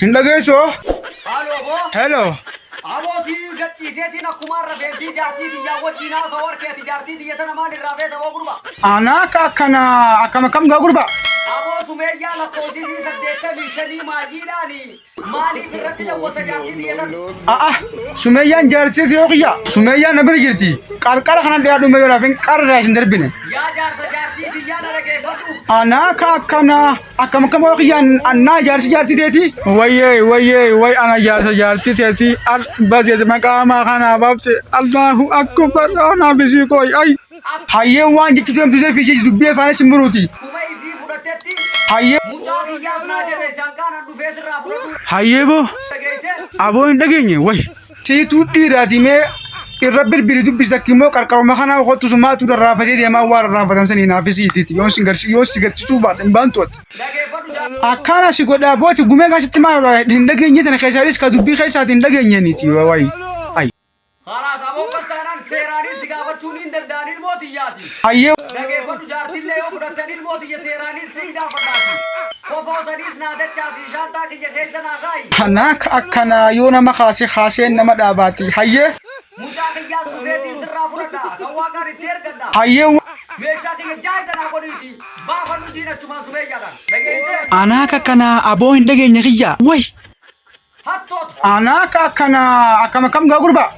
Hindageessoo? Halloo boo. Hello. Aboo si gachiiseetiin akkuma rafeensi jaartii xiyyaa wajjin haasa'u harkeeti jaartii xiyya tana maalirraa feeta boo gurba. Anaa akkana akkam gaa gurba. Aboo sumeeyyaa lakkoofsisii 85 maajiidhaani. Maaliif irratti daawwata jaartii xiyya tana? Sumeeyyaan jaartii yoo qiyya. Sumeeyyaan na bira jirti. Qarqara kana dhiyaadhu mee raafin qarra isin darbine. Yaa jaarsa jaartii xiyyaa na dhageeffatu. Anaa akkana akkam yoo qiyyaan annaa jaartii teeti. Wayyee ana jaartii teeti. Bazeet maqaamaa kana baafte Allahu akbar ana bisii koy ay. Hayyee waan jechuun deemtee fi dubbii afaan simburuuti. Kuma isii fudhattetti. Hayyee. Mucaa kiyyaas naa jabeessaan kaana dhufee sirraa fudhatu. Hayyee boo. Dhageessee. Aboo hin dhageenye way. Siituu dhiiraati mee irra birbiri dubbisa kimmoo qarqaruma kana qottu sumaatu rarraafatee deemaa waa rarraafatan sanii naafisiitiiti yoo si garsiisuu baadhan baantooti. Dhageeffatu jaartii. Akkana si godhaa booti gumee gaasitti maal hin dhageenye tana keessaanis ka dubbii keessaati hin dhageenyeniiti wayi. Haraas aboo kastaanaan seeraanis si gaafachuun hin danda'an ilmoo xiyyaati. Hayyee. Dhageeffatu jaartillee yoo fudhattan ilmoo xiyya seeraanis siin gaafataati. Kofoosaniis naa dachaasi shaantaa kiyya keessa naa kaayi. Kana akkana yoo nama kaaseen nama dhaabaati. Hayyee. Mucaa kiyyaas dhufeetiin sirraa fudhadha. Sawwaa gaariitti ergadha. Hayyee. Meeshaa kiyya jaayisa naa godhiiti. Baafannu jiinachumaan sumeeyyaadhaan. Dhageessee. Anaa akkana aboo hin dhageenye kiyya. Way. Hattoota. Anaa akkana akkam gaa gurba.